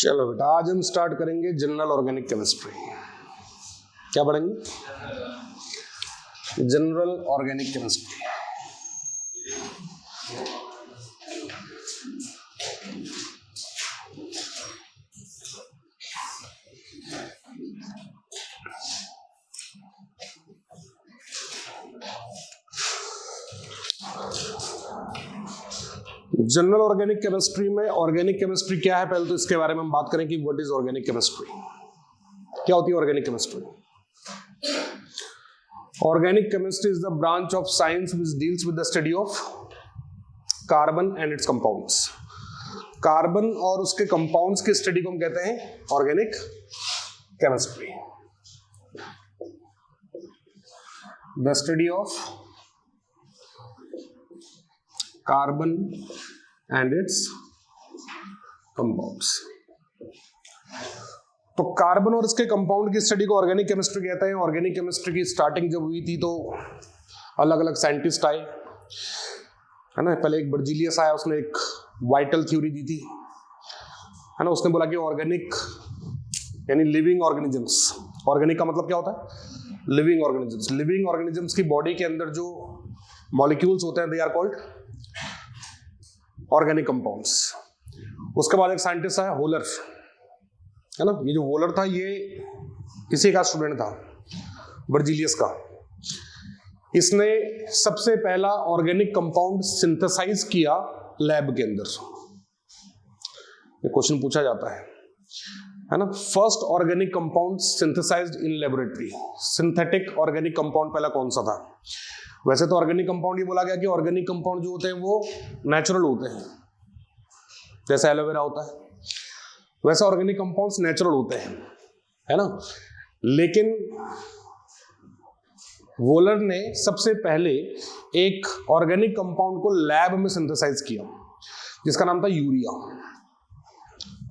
चलो बेटा, आज हम स्टार्ट करेंगे जनरल ऑर्गेनिक केमिस्ट्री। क्या पढ़ेंगे? General organic chemistry. General organic chemistry में ऑर्गेनिक केमिस्ट्री क्या है, पहले तो इसके बारे में हम बात करें कि व्हाट इज ऑर्गेनिक केमिस्ट्री। क्या होती है organic chemistry? Organic chemistry is the branch of science which deals with the study of carbon and it's compounds. Carbon और उसके कंपाउंड्स की स्टडी को हम कहते हैं organic chemistry. The study of carbon and it's compounds. तो carbon और इसके कंपाउंड की स्टडी को ऑर्गेनिक केमिस्ट्री कहते हैं। ऑर्गेनिक केमिस्ट्री की स्टार्टिंग जब हुई थी तो अलग अलग साइंटिस्ट आए, है ना। पहले एक बर्जीलियस आया, उसने एक वाइटल थ्योरी दी थी, है ना। उसने बोला कि ऑर्गेनिक यानी लिविंग ऑर्गेनिजम्स। ऑर्गेनिक का मतलब क्या होता है? Living organisms. लिविंग ऑर्गेनिजम्स की बॉडी के अंदर जो मॉलिक्यूल्स होते हैं they are called organic compounds. उसके बाद एक साइंटिस्ट आया होलर, है ना। ये जो वोलर था ये इसी का स्टूडेंट था, बर्जीलियस का। इसने सबसे पहला ऑर्गेनिक कंपाउंड सिंथेसाइज किया लैब के अंदर। ये क्वेश्चन पूछा जाता है ना। First organic compound synthesized in laboratory. Synthetic organic compound पहला कौन सा था? वैसे तो ऑर्गेनिक कंपाउंड ये बोला गया कि ऑर्गेनिक कंपाउंड जो होते हैं वो नेचुरल होते हैं, जैसे एलोवेरा होता है वैसे ऑर्गेनिक कंपाउंड्स नेचुरल होते हैं, है ना। लेकिन वोलर ने सबसे पहले एक ऑर्गेनिक कंपाउंड को लैब में सिंथेसाइज किया जिसका नाम था यूरिया।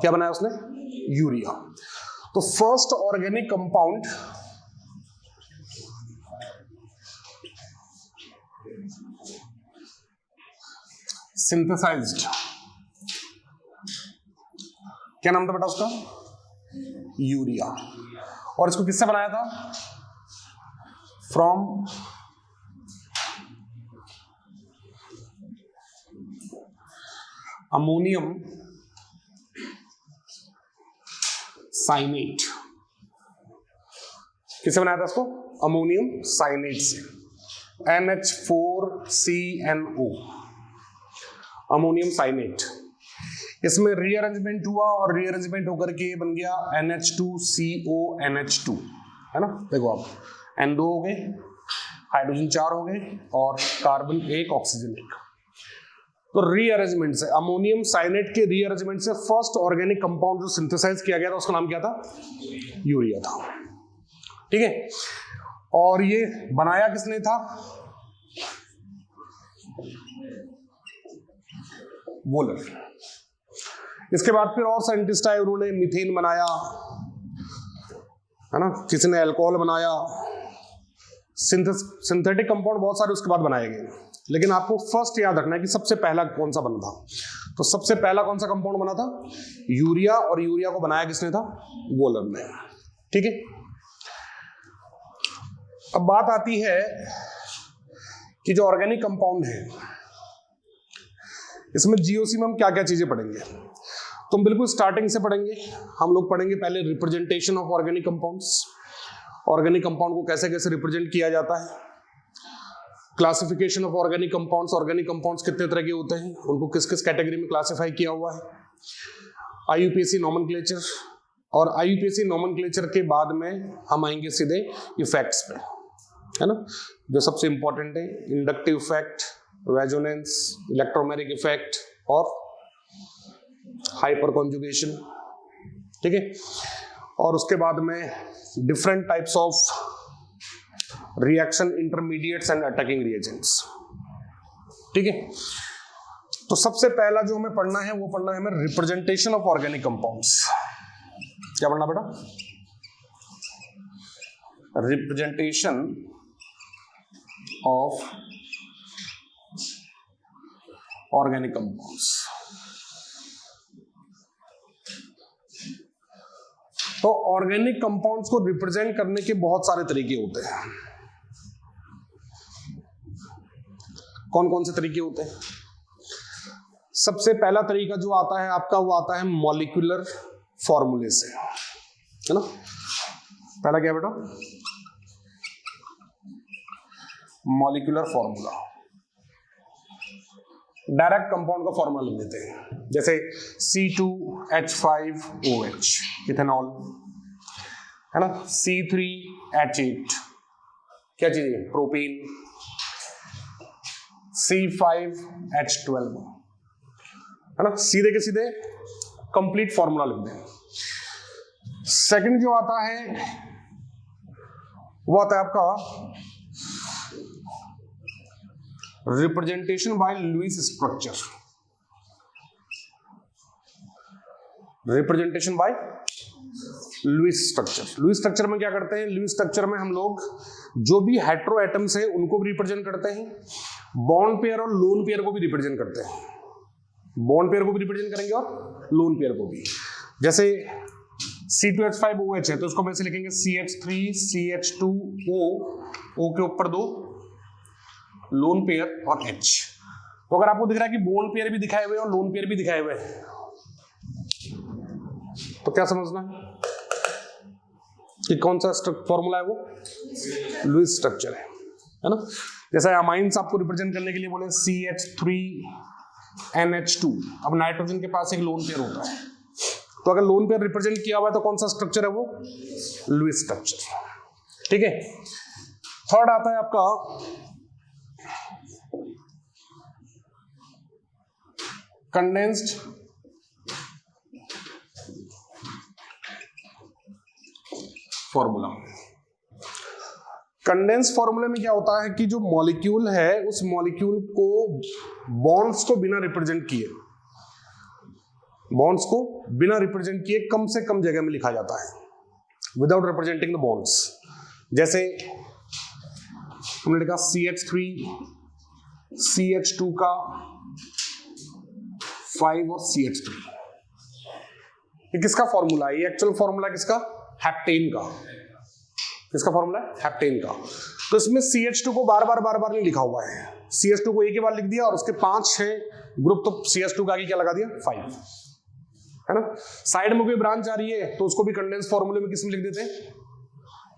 क्या बनाया उसने? यूरिया। तो फर्स्ट ऑर्गेनिक कंपाउंड सिंथेसाइज्ड, क्या नाम था बेटा उसका? यूरिया। और इसको किससे बनाया था? From ammonium cyanate. किससे बनाया था इसको? अमोनियम साइनेट से। NH4CNO, ammonium साइनेट। इसमें रीअरेंजमेंट हुआ और रीअरेंजमेंट होकर के बन गया NH2CONH2, है ना। देखो आप, N2 हो गए, हाइड्रोजन 4 हो गए और कार्बन 1, ऑक्सीजन 1। तो रीअरेंजमेंट से, अमोनियम साइनेट के रीअरेंजमेंट से फर्स्ट ऑर्गेनिक कंपाउंड जो सिंथेसाइज किया गया था उसका नाम क्या था? यूरिया था। ठीक है। और ये बनाया किसने था? वोलर। इसके बाद फिर और साइंटिस्ट आए, उन्होंने मीथेन बनाया, है ना। किसी ने अल्कोहल बनाया, सिंथेटिक कंपाउंड बहुत सारे उसके बाद बनाए गए। लेकिन आपको फर्स्ट याद रखना है कि सबसे पहला कौन सा बना था। तो सबसे पहला कौन सा कंपाउंड बना था? यूरिया। और यूरिया को बनाया किसने था? वोलर ने। ठीक है। अब बात आती है कि जो ऑर्गेनिक कंपाउंड है इसमें जीओसी में हम क्या क्या चीजें पढ़ेंगे। तो हम बिल्कुल स्टार्टिंग से पढ़ेंगे। हम लोग पढ़ेंगे पहले representation of organic compounds. Organic compound को कैसे कैसे रिप्रेजेंट किया जाता है। Classification of organic compounds. Organic compounds कितने तरह के होते हैं, उनको किस किस कैटेगरी में क्लासिफाई किया हुआ है। IUPAC nomenclature. और IUPAC नॉमेनक्लेचर के बाद में हम आएंगे सीधे इफेक्ट्स पे, है ना। जो सबसे इंपॉर्टेंट है, inductive effect, resonance, electromagnetic effect और हाइपर कॉन्जुगेशन। ठीक है। और उसके बाद में different types of reaction, intermediates and attacking reagents. ठीक है। तो सबसे पहला जो हमें पढ़ना है वो पढ़ना है हमें रिप्रेजेंटेशन ऑफ ऑर्गेनिक कंपाउंड्स। क्या पढ़ना बेटा? Representation of organic compounds. तो ऑर्गेनिक कंपाउंड्स को रिप्रेजेंट करने के बहुत सारे तरीके होते हैं। कौन कौन से तरीके होते हैं? सबसे पहला तरीका जो आता है आपका, वो आता है मॉलिक्यूलर फॉर्मूले से, है ना। पहला क्या बेटा? Molecular formula. डायरेक्ट कंपाउंड का फॉर्मूला लिख देते हैं, जैसे C2H5OH इथेनॉल, है ना। C3H8 क्या चीज है? प्रोपेन। C5H12, है ना। सीधे के सीधे कंप्लीट फॉर्मूला लिख दें। सेकंड जो आता है वो आता है आपका representation by Lewis structure. Representation by Lewis structure. Lewis structure में क्या करते हैं? लुईस स्ट्रक्चर में हम लोग जो भी हेटेरो एटम्स है उनको भी रिप्रेजेंट करते हैं, बॉन्ड पेयर और लोन पेयर को भी रिप्रेजेंट करते हैं। बॉन्ड पेयर को भी रिप्रेजेंट करेंगे और लोन पेयर को भी। जैसे C2H5OH है तो उसको वैसे लिखेंगे CH3CH2O, O के ऊपर 2 लोन पेयर और H। तो अगर आपको दिख रहा है कि बॉन्ड पेयर भी दिखाए हुए और लोन पेयर भी दिखाए हुए हैं तो क्या समझना कि कौन सा फॉर्मूला है? वो लुईस स्ट्रक्चर है ना। जैसे अमाइंस आपको रिप्रेजेंट करने के लिए बोले CH3NH2, अब नाइट्रोजन के पास एक लोन पेयर होता है, तो अगर लोन पेयर रिप्रेजेंट किया हुआ है तो कौन सा स्ट्रक्चर है? वो लुईस स्ट्रक्चर। ठीक है। थर्ड आता है आपका कंडेंस्ड फॉर्मूला। कंडेंस फॉर्मूले में क्या होता है कि जो मॉलिक्यूल है उस मॉलिक्यूल को बॉन्ड्स को बिना रिप्रेजेंट किए, बॉन्ड्स को बिना रिप्रेजेंट किए कम से कम जगह में लिखा जाता है, विदाउट रिप्रेजेंटिंग द बॉन्ड्स। जैसे हमने लिखा CH3 CH2 का 5 और CH3। ये किसका फॉर्मूला है? ये एक्चुअल फॉर्मूला किसका? हेप्टेन का। किसका फॉर्मूला है? हेप्टेन का। तो इसमें CH2 को बार बार नहीं लिखा हुआ है। CH2 को एक ही बार लिख दिया और उसके 5-6 ग्रुप, तो CH2 का आगे क्या लगा दिया? 5, है ना। साइड में कोई ब्रांच आ रही है तो उसको भी कंडेंस फॉर्मूले में किस में लिख देते हैं?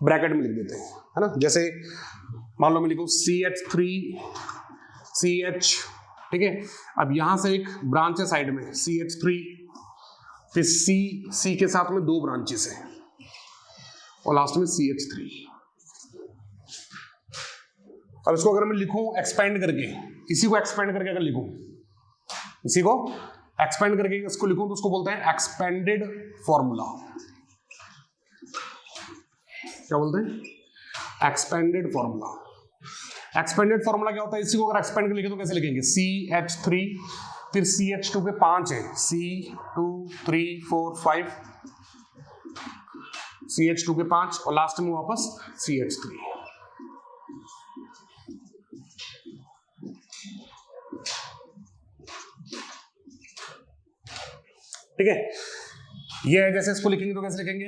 ब्रैकेट में लिख देते हैं, है ना। जैसे मान लो मैं लिखूं CH3CH, ठीक है। अब यहां से एक ब्रांच है साइड में CH3, फिर C के साथ में 2 ब्रांचेस हैं और लास्ट में CH3। अब इसको अगर मैं लिखूं एक्सपेंड करके, इसी को एक्सपेंड करके अगर लिखूं, इसी को एक्सपेंड करके इसको लिखूं तो उसको बोलते हैं एक्सपेंडेड फॉर्मूला। क्या बोलते हैं? Expanded formula. एक्सपेंडेड फॉर्मूला क्या होता है? इसी को अगर एक्सपेंड कर लिखे तो कैसे लिखेंगे? CH3, फिर CH2 के 5 है, C2 3 4 5, CH2 के 5 और लास्ट में वापस CH3। ठीक है। ये है, जैसे इसको लिखेंगे तो कैसे लिखेंगे?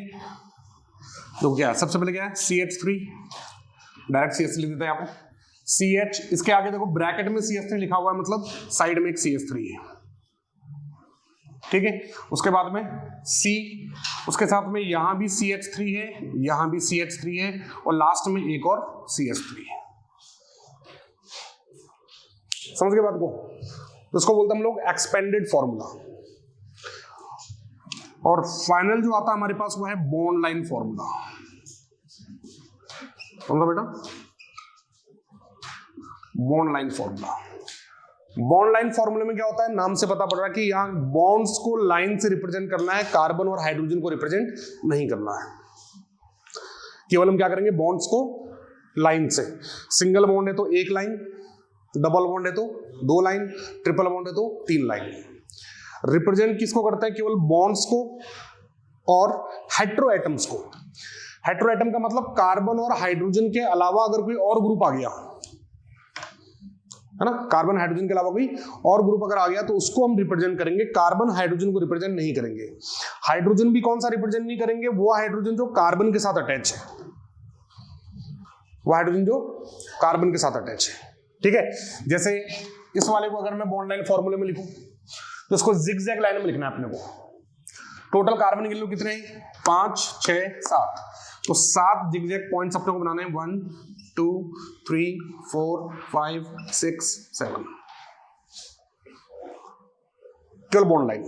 तो क्या सबसे पहले क्या है? CH3, डायरेक्ट CH3 लिख देते हैं यहाँ पे। CH, इसके आगे देखो ब्रैकेट में CH3 लिखा हुआ है, मतलब साइड में एक CH3 है, ठीक है। उसके बाद में C, उसके साथ में यहां भी CH3 है, यहां भी CH3 है और लास्ट में एक और CH3 है। समझ गए बात को? तो इसको बोलते हैं हम लोग एक्सपेंडेड फॉर्मूला। और फाइनल जो आता है हमारे पास वो है बॉन्ड लाइन फॉर्मूला। समझो बेटा, bond line formula. Bond line फॉर्मूले में क्या होता है? नाम से पता पड़ रहा है कि यहां बॉन्ड्स को लाइन से रिप्रेजेंट करना है, कार्बन और हाइड्रोजन को रिप्रेजेंट नहीं करना है। केवल हम क्या करेंगे? बॉन्ड्स को लाइन से। सिंगल बॉन्ड है तो 1 लाइन, डबल बॉन्ड है तो 2 लाइन, ट्रिपल बॉन्ड है तो 3 लाइन। रिप्रेजेंट किसको करता है? केवल बॉन्ड्स को और हेटेरो एटम्स को। हेटेरो एटम का मतलब कार्बन और हाइड्रोजन के अलावा अगर कोई और ग्रुप आ गया है ना। कार्बन हाइड्रोजन के अलावा कोई और ग्रुप अगर आ गया तो उसको हम रिप्रेजेंट करेंगे, कार्बन हाइड्रोजन को रिप्रेजेंट नहीं करेंगे। हाइड्रोजन भी कौन सा रिप्रेजेंट नहीं करेंगे, वो हाइड्रोजन जो कार्बन के साथ अटैच है, वो हाइड्रोजन जो कार्बन के साथ अटैच है, ठीक है। जैसे इस वाले को अगर मैं बॉन्ड लाइन फॉर्मूले में लिखूं तो इसको जिगजैग लाइन में लिखना है अपने को। टोटल कार्बन के लिए कितने हैं, 5 6 7, तो 7 जिगजैग पॉइंट्स अपने को बनाने हैं, 1 2 3 4 5 6 7, केवल बॉन्ड लाइन,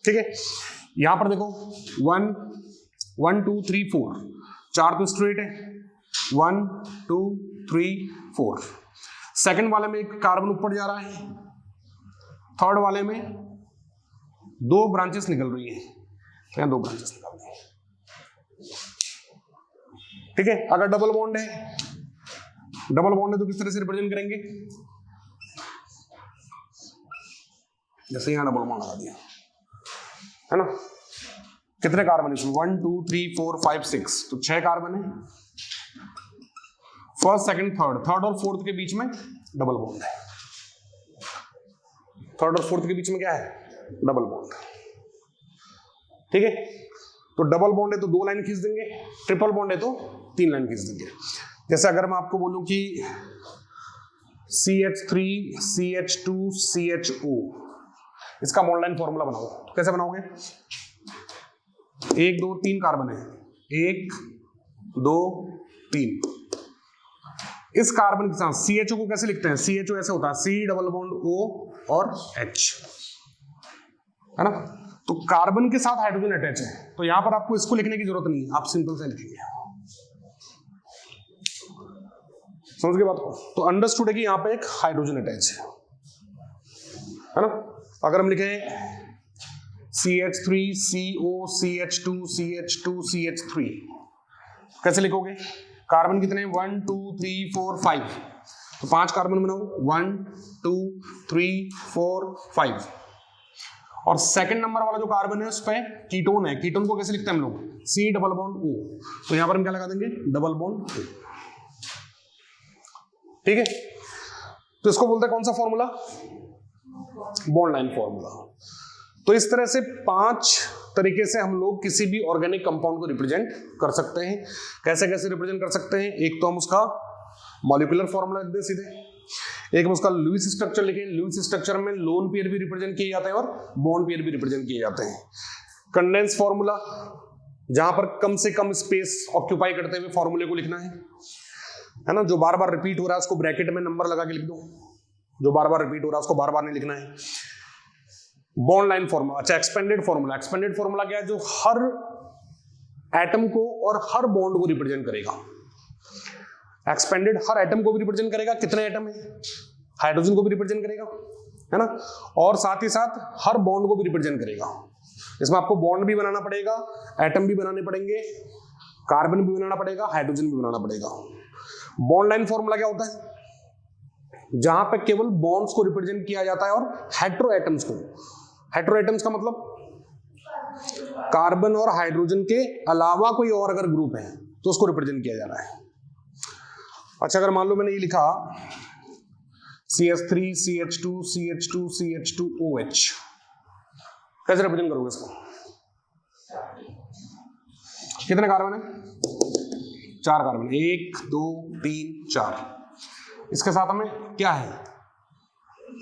ठीक है। यहां पर देखो 1 1 2 3 4, 4 तो स्ट्रेट है, 1 2 3 4। सेकंड वाले में एक कार्बन ऊपर जा रहा है, थर्ड वाले में 2 ब्रांचेस निकल रही हैं, यहाँ 2 ब्रांचेस निकल रही हैं, ठीक है। अगर डबल बॉन्ड है, तो किस तरह से रिप्रेजेंट करेंगे, जैसे यहां डबल बॉन्ड लगा दिया, है ना। कितने कार्बन इसमें, 1 2 3 4 5 6, तो 6 कार्बन है। फर्स्ट सेकंड थर्ड और फोर्थ के बीच में डबल बॉन्ड है, थर्ड और फोर्थ के बीच में क्या है, डबल बॉन्ड, ठीक है। तो डबल बॉन्ड है तो 2 लाइन खींच देंगे, ट्रिपल बॉन्ड है तो 3 लाइन खींच देंगे। जैसे अगर मैं आपको बोलूं कि CH3 CH2 CHO, इसका बॉन्ड लाइन फॉर्मूला बनाओ, तो कैसे बनाओगे, 1 2 3 कार्बन है, 1 2 3। इस कार्बन के साथ CHO को कैसे लिखते हैं, CHO ऐसे होता है, C डबल बॉन्ड O और H, है ना। तो कार्बन के साथ हाइड्रोजन अटैच है, तो यहां पर आपको इसको लिखने की जरूरत नहीं है, आप सिंपल से लिखेंगे, समझ गए बात को। तो अंडरस्टूड है कि यहां पे एक हाइड्रोजन अटैच है ना। अगर हम लिखें CH3 CO CH2 CH2 CH3, कैसे लिखोगे, कार्बन कितने, 1 2 3 4 5, तो 5 कार्बन बनाओ, 1 2 3 4 5। और सेकंड नंबर वाला जो कार्बन है उस पे कीटोन है, कीटोन को कैसे लिखते हैं हम लोग, C डबल बॉन्ड O, तो यहां पर हम क्या लगा देंगे, डबल बॉन्ड O, ठीक है। तो इसको बोलते हैं कौन सा फॉर्मूला, बॉन्ड लाइन फॉर्मूला। तो इस तरह से 5 तरीके से हम लोग किसी भी ऑर्गेनिक कंपाउंड को रिप्रेजेंट कर सकते हैं। कैसे कैसे रिप्रेजेंट कर सकते हैं, एक तो हम उसका मॉलिक्यूलर फॉर्मूला लिख दें सीधे, एक हम उसका लुईस स्ट्रक्चर लिखें। लुईस स्ट्रक्चर में लोन पेयर भी रिप्रेजेंट किए जाते हैं और बॉन्ड पेयर भी रिप्रेजेंट किए जाते हैं। कंडेंस फॉर्मूला, जहां पर कम से कम स्पेस ऑक्यूपाई करते हुए फॉर्मूले को लिखना है ना। जो बार बार रिपीट हो रहा है उसको ब्रैकेट में नंबर लगा के लिख दो, जो बार बार रिपीट हो रहा है उसको बार बार नहीं लिखना है। बॉन्ड लाइन फॉर्मूला, अच्छा एक्सपेंडेड फॉर्मूला, एक्सपेंडेड फॉर्मूला क्या है, जो हर एटम को और हर बॉन्ड को रिप्रेजेंट करेगा। एक्सपेंडेड हर एटम को भी रिप्रेजेंट करेगा, कितने एटम है, हाइड्रोजन को भी रिप्रेजेंट करेगा, है ना, और साथ ही साथ हर बॉन्ड को भी रिप्रेजेंट करेगा। इसमें आपको बॉन्ड भी बनाना पड़ेगा, एटम भी बनाने पड़ेंगे, कार्बन भी बनाना पड़ेगा, हाइड्रोजन भी बनाना पड़ेगा। बॉन्ड लाइन फॉर्मूला क्या होता है, जहां पे केवल बॉन्ड्स को रिप्रेजेंट किया जाता है और हेटेरो एटम्स को, हेटेरो एटम्स का मतलब कार्बन और हाइड्रोजन के अलावा कोई और अगर ग्रुप है तो उसको रिप्रेजेंट किया जा रहा है। अच्छा, अगर मान लो मैंने ये लिखा CH3 CH2 CH2 CH2OH, कैसे रिप्रेजेंट करोगे इसको, कितने कार्बन है, 4 कार्बन, 1 2 3 4। इसके साथ हमें क्या है,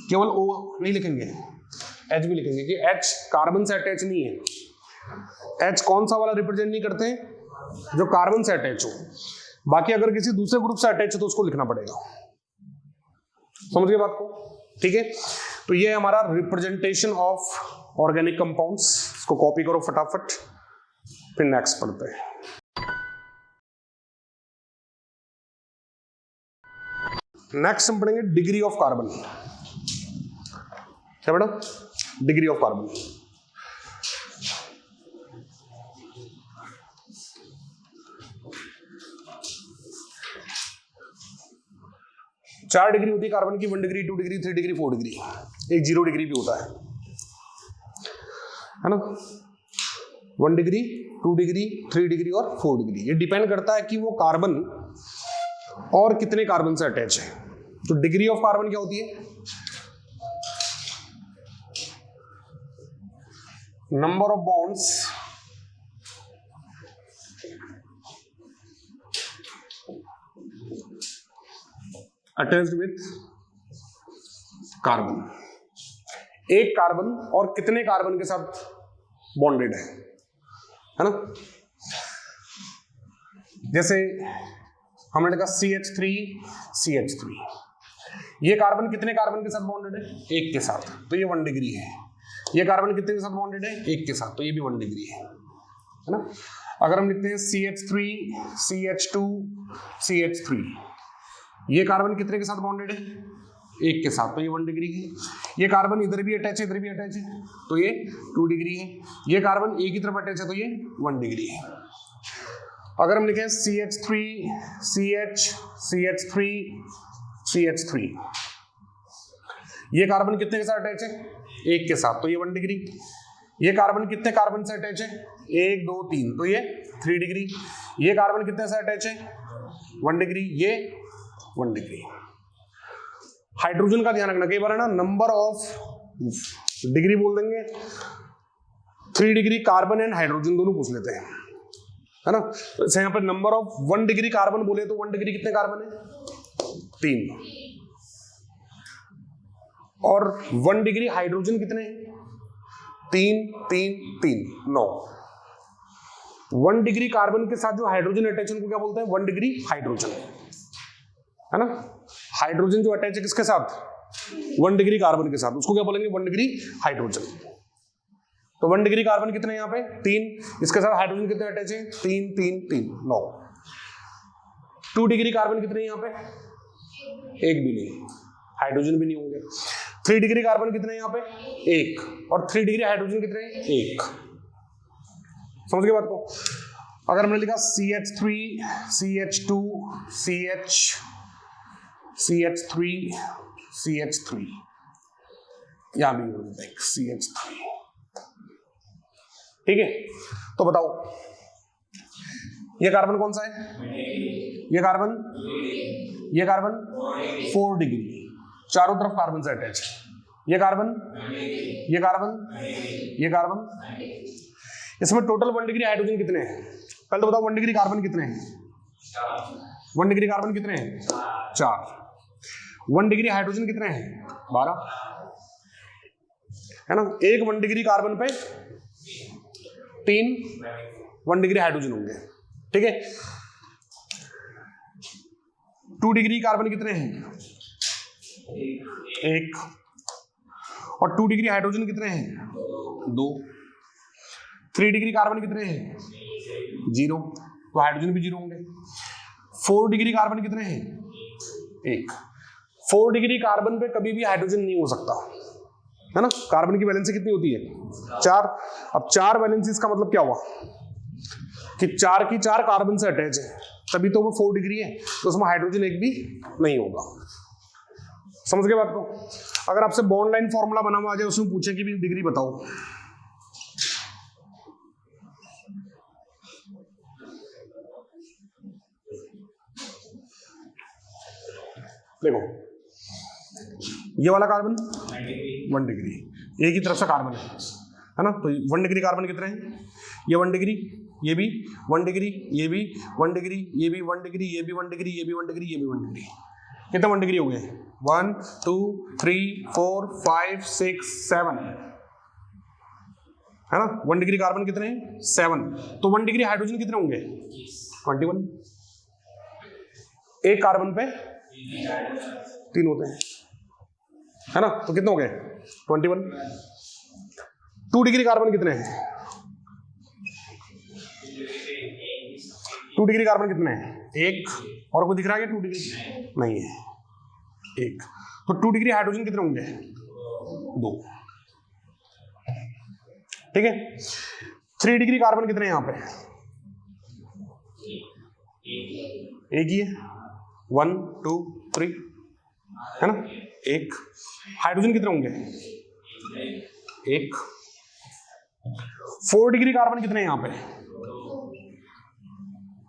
केवल O नहीं लिखेंगे, H भी लिखेंगे कि H कार्बन से अटैच नहीं है। H कौन सा वाला रिप्रेजेंट नहीं करते हैं, जो कार्बन से अटैच हो। बाकी अगर किसी दूसरे ग्रुप से अटैच हो तो उसको लिखना पड़ेगा। समझ गए बात को, ठीक है। तो ये हमारा रिप्रेजेंटेशन ऑफ ऑर्गेनिक कंपाउंड्स, इसको कॉपी करो फटाफट, फिर नेक्स्ट पढ़ते हैं। नेक्स्ट हम पढ़ेंगे डिग्री ऑफ कार्बन। क्या बेटा, डिग्री ऑफ कार्बन। चार डिग्री होती है कार्बन की, 1 डिग्री 2 डिग्री 3 डिग्री 4 डिग्री, एक 0 डिग्री भी होता है ना। 1 डिग्री 2 डिग्री 3 डिग्री और 4 डिग्री। ये डिपेंड करता है कि वो कार्बन और कितने कार्बन से अटैच है। तो डिग्री ऑफ कार्बन क्या होती है? Number of bonds attached with carbon. एक कार्बन और कितने कार्बन के साथ बॉन्डेड है ना? जैसे हमने कहा CH3 ये कार्बन कितने कार्बन के साथ बॉन्डेड है? एक के साथ, तो ये 1 डिग्री है। ये कार्बन कितने के साथ बॉन्डेड है? एक के साथ, तो ये भी 1 डिग्री है ना? अगर हम लिखते हैं CH3 CH2 CH3 ये कार्बन कितने के साथ बॉन्डेड है? एक के साथ, तो ये 1 डिग्री है। ये कार्बन इधर भी अटैच है, इधर भी अटैच है, तो ये 2 डिग्री है। ये कार्बन एक ही तरफ अटैच है, तो ये 1 डिग्री है। अगर हम लिखें CH3 CH3 CH3 ये कार्बन कितने के साथ अटैच है? एक के साथ, तो ये 1 डिग्री। ये कार्बन कितने कार्बन से अटैच है? 1 2 3, तो ये 3 डिग्री। ये कार्बन कितने से अटैच है? 1 डिग्री, ये 1 डिग्री। हाइड्रोजन का ध्यान रखना, कई बार है ना नंबर ऑफ डिग्री बोल देंगे, 3 डिग्री कार्बन एंड हाइड्रोजन दोनों पूछ लेते हैं, है ना? तो यहाँ पर नंबर ऑफ 1 डिग्री कार्बन बोले तो 1 डिग्री कितने कार्बन है? 3। और 1 डिग्री हाइड्रोजन कितने हैं? 3 3 3 9। 1 डिग्री कार्बन के साथ जो हाइड्रोजन अटैच है उनको क्या बोलते हैं? 1 डिग्री हाइड्रोजन, है ना? हाइड्रोजन जो अटैच है किसके साथ? 1 डिग्री कार्बन के साथ, उसको क्या बोलेंगे? 1 डिग्री हाइड्रोजन। तो 1 डिग्री कार्बन कितने यहाँ पे? 3। इसके साथ हाइड्रोजन कितने अटैच है? 3 3 3 9। 2 डिग्री कार्बन कितने यहाँ पे? एक भी नहीं, हाइड्रोजन भी नहीं होंगे। 3 डिग्री कार्बन कितने यहाँ पे? 1। और 3 डिग्री हाइड्रोजन कितने? 1। समझ गए बात को? अगर हमने लिखा CH3 CH2 CH3 CH3 यहां भी CH3, ठीक है? तो बताओ ये कार्बन कौन सा है? ये कार्बन 4 डिग्री, चारों तरफ कार्बन से अटैच है। ये कार्बन इसमें टोटल 1 डिग्री हाइड्रोजन कितने हैं? पहले तो बताओ 1 डिग्री कार्बन कितने हैं? 1 डिग्री कार्बन कितने हैं? 4। 1 डिग्री हाइड्रोजन कितने हैं? 12, है ना? एक 1 डिग्री कार्बन पे 3 1 डिग्री हाइड्रोजन होंगे, ठीक है? 2 डिग्री कार्बन कितने हैं? 1। और 2 डिग्री हाइड्रोजन कितने हैं? 2। 3 डिग्री कार्बन कितने हैं? 0, तो हाइड्रोजन भी 0 होंगे। 4 डिग्री कार्बन कितने हैं? 1। 4 डिग्री कार्बन पे कभी भी हाइड्रोजन नहीं हो सकता, है ना? कार्बन की वैलेंसी कितनी होती है? 4। अब 4 वैलेंसीज का मतलब क्या हुआ कि 4 की 4 कार्बन से अटैच है, तभी तो वो 4 डिग्री है, तो उसमें हाइड्रोजन एक भी नहीं होगा। समझ गए बात को? अगर आपसे बॉन्ड लाइन फॉर्मूला बना हुआ आ जाए, उसमें पूछे कि भी डिग्री बताओ, देखो ये वाला कार्बन 1 डिग्री, एक ही तरफ से कार्बन है ना? तो 1 डिग्री कार्बन कितने हैं? ये 1 डिग्री, ये भी 1 डिग्री, ये भी 1 डिग्री, ये भी 1 डिग्री, ये भी 1 डिग्री, ये भी 1 डिग्री, ये भी 1 डिग्री। कितने 1 डिग्री हो गए? 1 2 3 4 5 6 7, है ना? 1 डिग्री कार्बन कितने हैं? 7। तो 1 डिग्री हाइड्रोजन कितने होंगे? 21। एक कार्बन पे 3 होते हैं, है ना? तो कितने हो गए? 21। 2 डिग्री कार्बन कितने हैं? 2 डिग्री कार्बन कितने हैं? 1। और कोई दिख रहा है क्या 2 डिग्री? नहीं है, 1। तो 2 डिग्री हाइड्रोजन कितने होंगे? 2, ठीक है? 3 डिग्री कार्बन कितने हैं यहाँ पे? एक ही है, 1 2 3, है ना? 1। हाइड्रोजन कितने होंगे? 1। 4 डिग्री कार्बन कितने हैं यहाँ पे?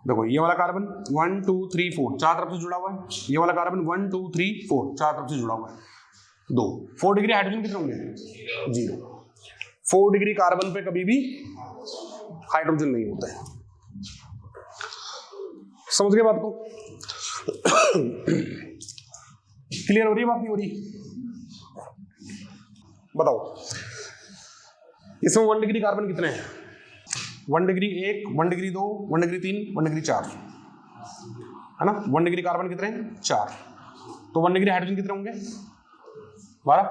देखो ये वाला कार्बन 1 2 3 4 चार तरफ से जुड़ा हुआ है, ये वाला कार्बन 1 2 3 4 चार तरफ से जुड़ा हुआ है, 2 4 डिग्री हाइड्रोजन कितने होंगे? 0। 4 डिग्री कार्बन पे कभी भी हाइड्रोजन नहीं होता है। समझ गए बात को? क्लियर हो रही है बात, नहीं हो रही? बताओ इसमें 1 डिग्री कार्बन कितने हैं? 1 डिग्री 1, 1 डिग्री 2, 1 डिग्री 3, 1 डिग्री 4 है ना। 1 डिग्री कार्बन कितने हैं? 4। तो 1 डिग्री हाइड्रोजन कितने होंगे? 12।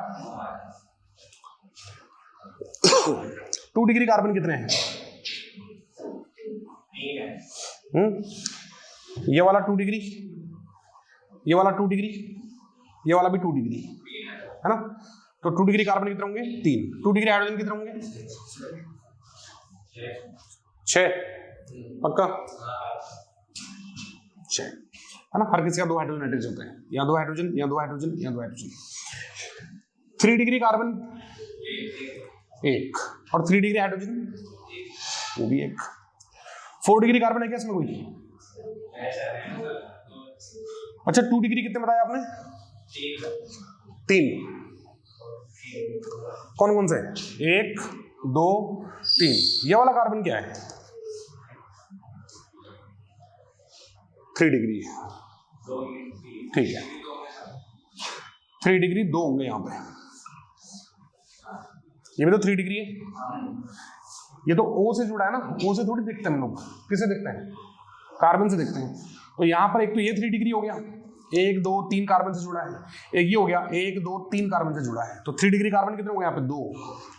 2 डिग्री कार्बन कितने हैं? ये वाला 2 डिग्री, ये वाला 2 डिग्री, ये वाला भी 2 डिग्री है ना। तो 2 डिग्री कार्बन कितने होंगे? 3। 2 डिग्री हाइड्रोजन कितने होंगे? 6। पक्का? 6 है ना। हर किसी का 2 हाइड्रोजन अटैच होते हैं, या 2 हाइड्रोजन, या 2 हाइड्रोजन, या 2 हाइड्रोजन। 3 डिग्री कार्बन 1 और 3 डिग्री हाइड्रोजन वो भी 1। 4 डिग्री कार्बन है क्या इसमें कोई? अच्छा 2 डिग्री कितने बताया आपने? 3। कौन कौन से? 1 2 3। ये वाला कार्बन क्या है? 3 डिग्री। ठीक है, 3 डिग्री 2 होंगे यहां पे। ये भी तो 3 डिग्री है। ये तो O से जुड़ा है ना, O से थोड़ी दिखते हैं हम लोग, किसे दिखते हैं? कार्बन से दिखते हैं। तो यहां पर एक तो ये 3 डिग्री हो गया, 1 2 3 कार्बन से जुड़ा है, एक ये हो गया 1 2 3 कार्बन से जुड़ा है। तो 3 डिग्री कार्बन कितने होंगे यहाँ पे? 2।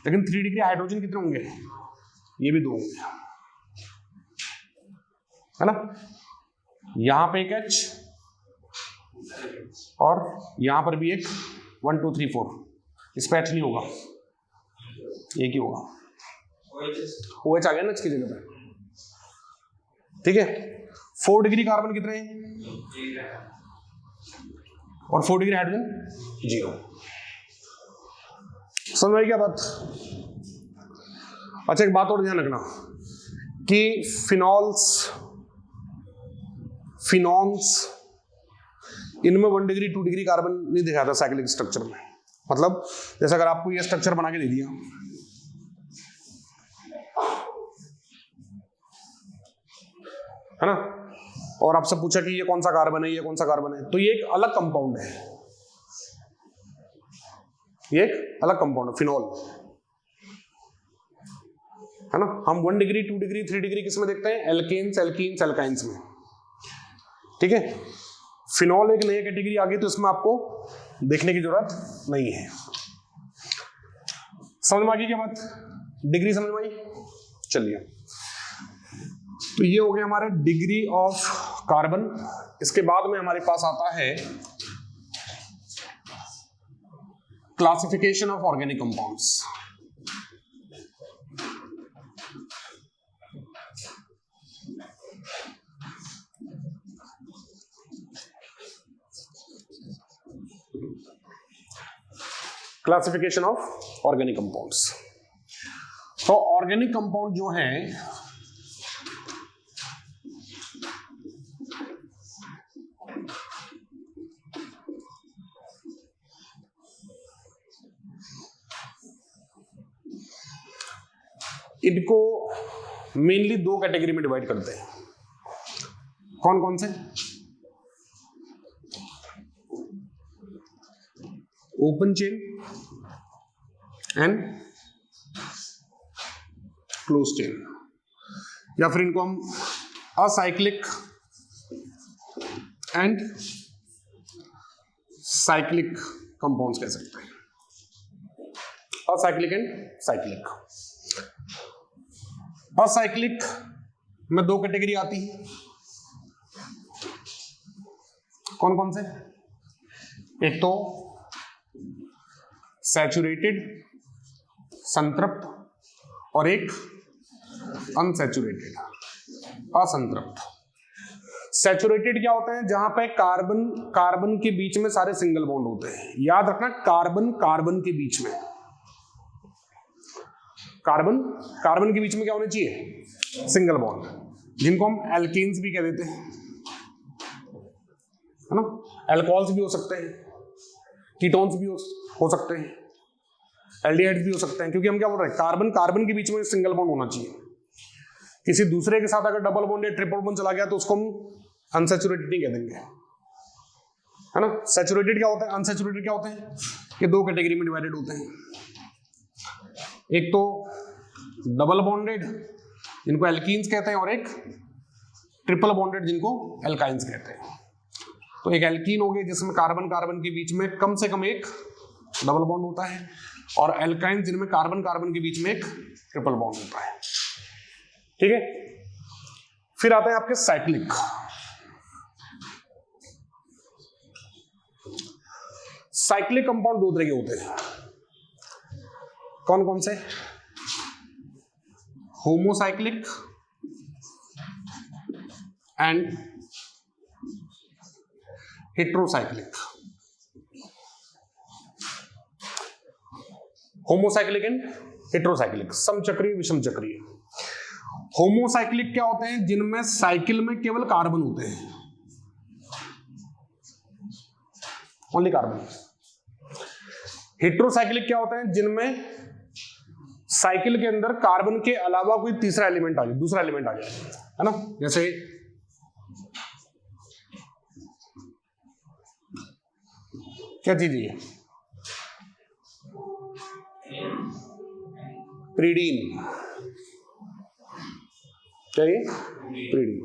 लेकिन 3 डिग्री हाइड्रोजन कितने होंगे? ये भी 2 होंगे, है ना। यहां पे एक H और यहां पर भी एक 1 2 3 4। इस पे H नहीं होगा, एक ही होगा। OH आ गया ना इसकी जगह पे। ठीक है। 4 डिग्री कार्बन कितने हैं? और 4 डिग्री हाइड्रोजन 0। समझ में आई क्या बात? अच्छा एक बात और ध्यान रखना कि फिनॉल्स इनमें 1 डिग्री 2 डिग्री कार्बन नहीं दिखाता साइक्लिक स्ट्रक्चर में। मतलब जैसे अगर आपको ये स्ट्रक्चर बना के दे दिया, है ना, और आपसे पूछा कि ये कौन सा कार्बन है, ये कौन सा कार्बन है, तो ये एक अलग कंपाउंड है, ये एक अलग कंपाउंड है फिनॉल, है ना। हम 1 डिग्री 2 डिग्री 3 डिग्री किस में देखते हैं? एल्केन्स, एल्कीन्स, एल्काइंस में। ठीक है। फिनॉल एक नई कैटेगरी आ गई तो इसमें आपको देखने की जरूरत नहीं है। समझ में आ गई क्या बात? डिग्री समझ में आई? चलिए, तो ये हो गया हमारे डिग्री ऑफ कार्बन। इसके बाद में हमारे पास आता है classification of organic compounds. Classification of organic compounds. तो ऑर्गेनिक कंपाउंड जो है इनको मेनली 2 कैटेगरी में डिवाइड करते हैं। कौन कौन से? Open chain and close chain, या फिर इनको हम असाइक्लिक एंड साइक्लिक कंपाउंड्स कह सकते हैं। Acyclic and cyclic. असाइक्लिक में 2 कैटेगरी आती है। कौन कौन से? एक तो सैचुरेटेड, संतृप्त, और एक अनसैचुरेटेड, असंतृप्त। सैचुरेटेड क्या होते हैं? जहां पे कार्बन के बीच में सारे सिंगल बॉन्ड होते हैं। याद रखना, कार्बन के बीच में, कार्बन के बीच में क्या होने चाहिए? Single bond. जिनको हम एल्केन्स भी कह देते हैं, है ना, एल्कोहल्स भी हो सकते हैं, कीटोन्स भी हो सकते हैं, एल्डिहाइड्स भी हो सकते हैं, क्योंकि हम क्या बोल रहे हैं, कार्बन कार्बन के बीच में सिंगल बॉन्ड होना चाहिए। किसी दूसरे के साथ अगर डबल बॉन्ड या ट्रिपल बॉन्ड चला गया तो उसको हम अनसैचुरेटेड नहीं कह देंगे, है ना। सैचुरेटेड क्या होता है, अनसैचुरेटेड क्या होते हैं, ये दो कैटेगरी में डिवाइडेड होते हैं। एक तो डबल बॉन्डेड जिनको एल्कीन्स कहते हैं, और एक ट्रिपल बॉन्डेड जिनको एल्काइंस कहते हैं। तो एक एल्कीन हो गए जिसमें कार्बन कार्बन के बीच में कम से कम एक डबल बॉन्ड होता है, और एल्काइन जिनमें कार्बन कार्बन के बीच में एक ट्रिपल बॉन्ड होता है। ठीक है, फिर आते हैं आपके साइक्लिक। साइक्लिक कंपाउंड दो तरह के होते हैं, कौन कौन से, homocyclic and heterocyclic. Homocyclic and heterocyclic, समचक्रीय विषमचक्रीय। होमोसाइक्लिक क्या होते हैं, जिनमें साइकिल में केवल कार्बन होते हैं, ओनली कार्बन। हेट्रोसाइक्लिक क्या होते हैं, जिनमें साइकिल के अंदर कार्बन के अलावा कोई तीसरा एलिमेंट आ जाए, दूसरा एलिमेंट आ जाए, है ना। जैसे क्या चीज है, प्रीडीन, क्या ये प्रीडीन।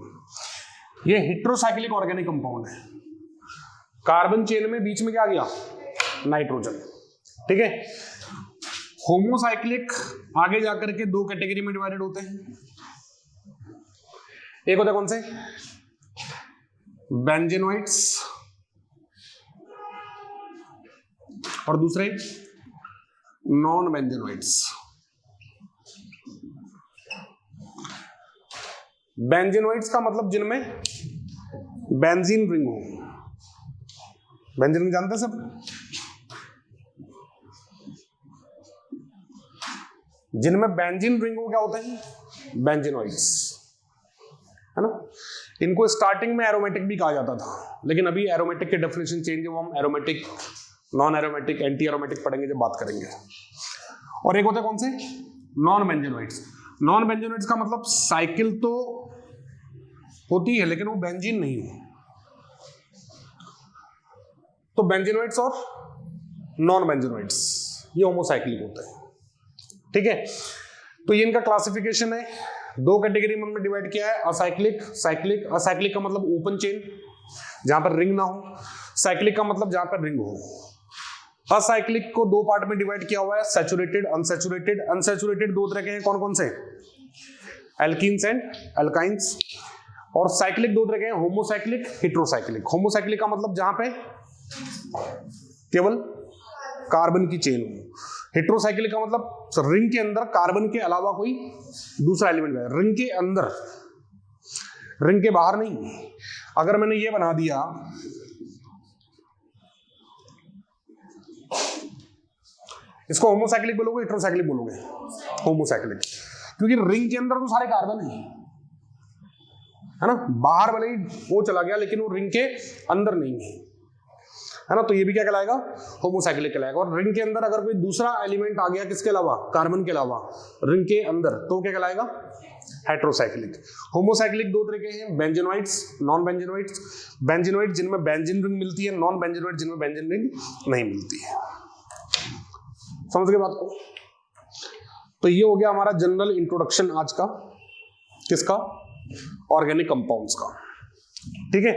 ये हेट्रोसाइक्लिक ऑर्गेनिक कंपाउंड है। कार्बन चेन में बीच में क्या आ गया, नाइट्रोजन। ठीक है, होमोसाइक्लिक आगे जाकर के दो कैटेगरी में डिवाइडेड होते हैं। एक होता है कौन से, बेंजेनोइड्स, और दूसरे नॉन बेंजेनोइड्स। बेंजेनोइड्स का मतलब जिनमें बेंजीन रिंग हो। बेंजीन रिंग जानते हैं सब, जिनमें बेंजीन रिंग हो क्या होते हैं, बेंजेनोइड्स, है ना। इनको स्टार्टिंग में एरोमेटिक भी कहा जाता था, लेकिन अभी एरोमेटिक के डेफिनेशन चेंज है, वो हम aromatic, non aromatic, anti aromatic पढ़ेंगे जब बात करेंगे। और एक होते हैं कौन से, नॉन बेंजेनोइड्स। नॉन बेंजेनोइड्स का मतलब साइकिल तो होती है लेकिन वो बेंजीन नहीं हो। तो बेंजेनोइड्स और नॉन बेंजेनोइड्स ये होमोसाइक्लिक होते हैं। ठीक है, तो ये इनका क्लासिफिकेशन है, दो कैटेगरी में हमने डिवाइड किया है, असाइक्लिक, साइक्लिक। असाइक्लिक का मतलब ओपन चेन जहां पर रिंग ना हो, साइक्लिक का मतलब जहां पर रिंग हो। असाइक्लिक को दो पार्ट में डिवाइड किया हुआ है, सैचुरेटेड, अनसैचुरेटेड। अनसैचुरेटेड दो तरह के हैं, कौन कौन से, एल्कीन्स एंड एल्काइंस। और साइक्लिक दो तरह के हैं, होमोसाइक्लिक, हेट्रोसाइक्लिक। होमोसाइक्लिक का मतलब जहां पे केवल कार्बन की चेन हो। हेट्रोसाइक्लिक का मतलब रिंग के अंदर कार्बन के अलावा कोई दूसरा एलिमेंट है, रिंग के अंदर, रिंग के बाहर नहीं। अगर मैंने ये बना दिया, इसको होमोसाइक्लिक बोलोगे, हेट्रोसाइक्लिक बोलोगे, होमोसाइक्लिक, क्योंकि रिंग के अंदर तो सारे कार्बन है ना। बाहर भले ही वो चला गया लेकिन वो रिंग के अंदर नहीं है ना। तो ये भी क्या कहलाएगा, होमोसाइक्लिक कहलाएगा। और रिंग के अंदर अगर कोई दूसरा एलिमेंट आ गया, किसके अलावा, कार्बन के अलावा, रिंग के अंदर, तो क्या कहलाएगा, हेट्रोसाइक्लिक। होमोसाइक्लिक दो तरह के हैं, बेंजेनोइड्स, नॉन बेंजेनोइड्स। बेंजेनोइड जिनमें बेंजीन रिंग मिलती है, नॉन बेंजेनोइड जिनमें बेंजीन रिंग नहीं मिलती है। समझ गए बात को। तो ये हो गया हमारा जनरल इंट्रोडक्शन आज का, किसका, ऑर्गेनिक कंपाउंड्स का। ठीक है,